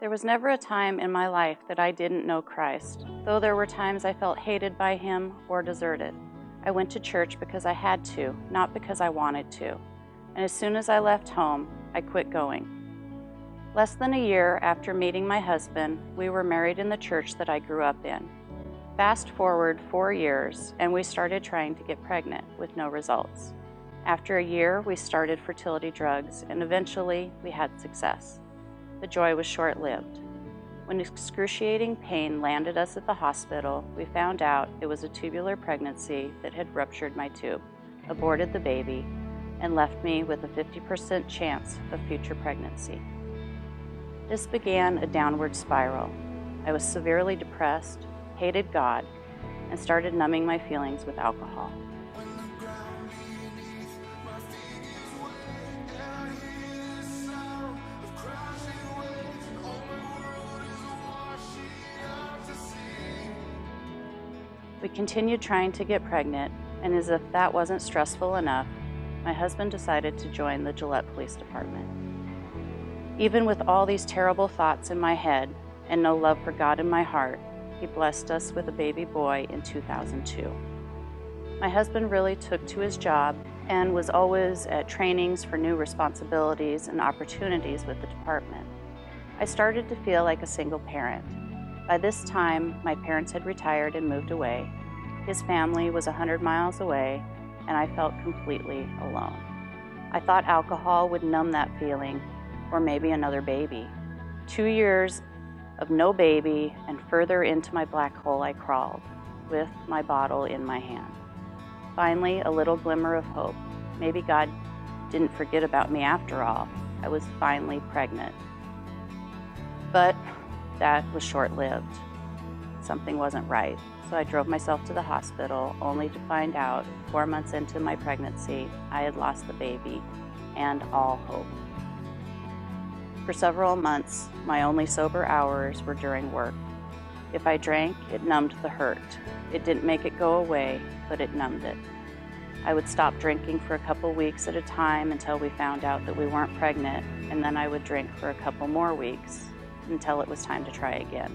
There was never a time in my life that I didn't know Christ, though there were times I felt hated by him or deserted. I went to church because I had to, not because I wanted to. And as soon as I left home, I quit going. Less than a year after meeting my husband, we were married in the church that I grew up in. Fast forward 4 years, and we started trying to get pregnant with no results. After a year, we started fertility drugs, and eventually we had success. The joy was short-lived. When excruciating pain landed us at the hospital, we found out it was a tubular pregnancy that had ruptured my tube, aborted the baby, and left me with a 50% chance of future pregnancy. This began a downward spiral. I was severely depressed, hated God, and started numbing my feelings with alcohol. We continued trying to get pregnant, and as if that wasn't stressful enough, my husband decided to join the Gillette Police Department. Even with all these terrible thoughts in my head and no love for God in my heart, he blessed us with a baby boy in 2002. My husband really took to his job and was always at trainings for new responsibilities and opportunities with the department. I started to feel like a single parent. By this time, my parents had retired and moved away. His family was 100 miles away, and I felt completely alone. I thought alcohol would numb that feeling, or maybe another baby. 2 years of no baby, and further into my black hole I crawled, with my bottle in my hand. Finally, a little glimmer of hope. Maybe God didn't forget about me after all. I was finally pregnant. But that was short-lived. Something wasn't right, so I drove myself to the hospital, only to find out 4 months into my pregnancy, I had lost the baby and all hope. For several months, my only sober hours were during work. If I drank, it numbed the hurt. It didn't make it go away, but it numbed it. I would stop drinking for a couple weeks at a time until we found out that we weren't pregnant, and then I would drink for a couple more weeks until it was time to try again.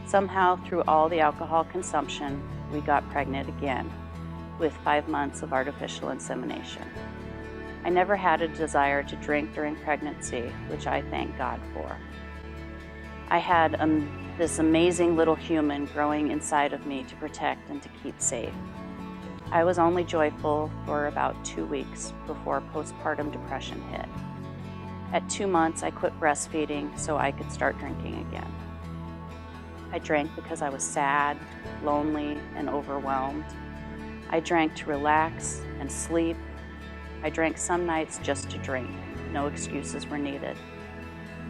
Somehow, through all the alcohol consumption, we got pregnant again, with 5 months of artificial insemination. I never had a desire to drink during pregnancy, which I thank God for. I had this amazing little human growing inside of me to protect and to keep safe. I was only joyful for about 2 weeks before postpartum depression hit. At 2 months, I quit breastfeeding so I could start drinking again. I drank because I was sad, lonely, and overwhelmed. I drank to relax and sleep. I drank some nights just to drink. No excuses were needed.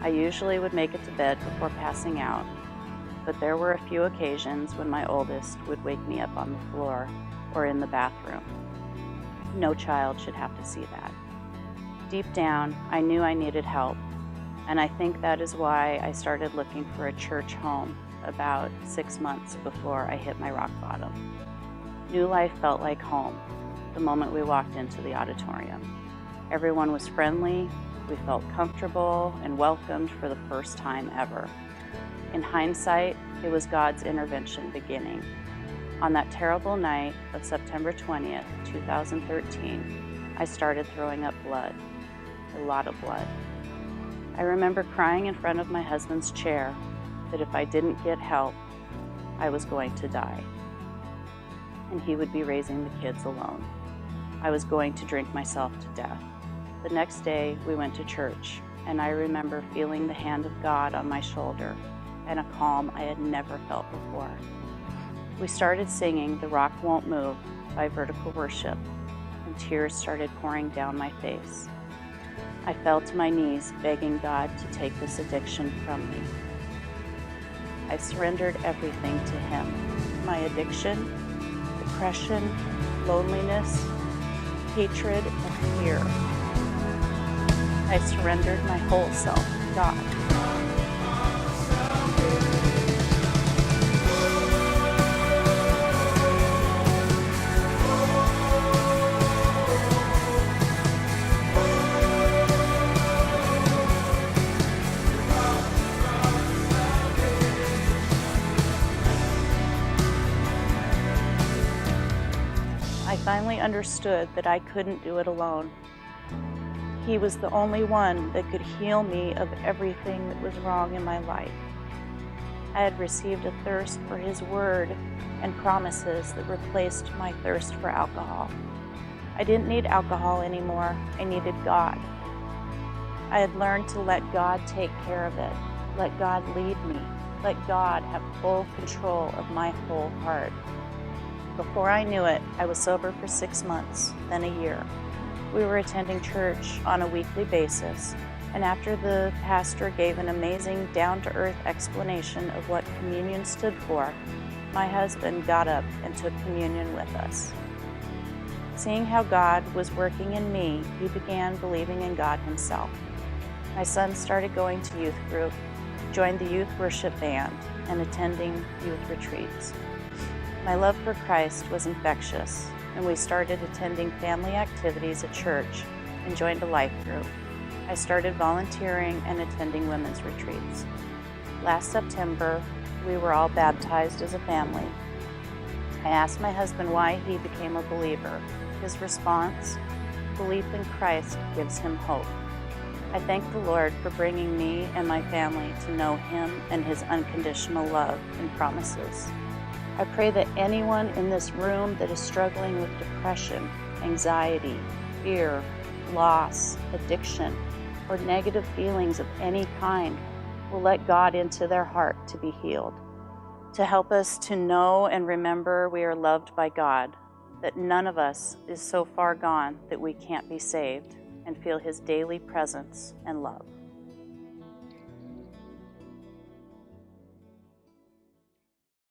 I usually would make it to bed before passing out, but there were a few occasions when my oldest would wake me up on the floor or in the bathroom. No child should have to see that. Deep down, I knew I needed help, and I think that is why I started looking for a church home about 6 months before I hit my rock bottom. New Life felt like home the moment we walked into the auditorium. Everyone was friendly, we felt comfortable and welcomed for the first time ever. In hindsight, it was God's intervention beginning. On that terrible night of September 20th, 2013, I started throwing up blood. A lot of blood. I remember crying in front of my husband's chair that if I didn't get help, I was going to die. And he would be raising the kids alone. I was going to drink myself to death. The next day, we went to church, and I remember feeling the hand of God on my shoulder and a calm I had never felt before. We started singing "The Rock Won't Move" by Vertical Worship, and tears started pouring down my face. I fell to my knees, begging God to take this addiction from me. I surrendered everything to Him. My addiction, depression, loneliness, hatred, and fear. I surrendered my whole self to God. finally understood that I couldn't do it alone. He was the only one that could heal me of everything that was wrong in my life. I had received a thirst for His Word and promises that replaced my thirst for alcohol. I didn't need alcohol anymore. I needed God. I had learned to let God take care of it. Let God lead me. Let God have full control of my whole heart. Before I knew it, I was sober for 6 months, then a year. We were attending church on a weekly basis, and after the pastor gave an amazing down-to-earth explanation of what communion stood for, my husband got up and took communion with us. Seeing how God was working in me, he began believing in God himself. My son started going to youth group, joined the youth worship band, and attending youth retreats. My love for Christ was infectious, and we started attending family activities at church and joined a life group. I started volunteering and attending women's retreats. Last September, we were all baptized as a family. I asked my husband why he became a believer. His response, belief in Christ gives him hope. I thank the Lord for bringing me and my family to know Him and His unconditional love and promises. I pray that anyone in this room that is struggling with depression, anxiety, fear, loss, addiction, or negative feelings of any kind will let God into their heart to be healed, to help us to know and remember we are loved by God, that none of us is so far gone that we can't be saved, and feel His daily presence and love.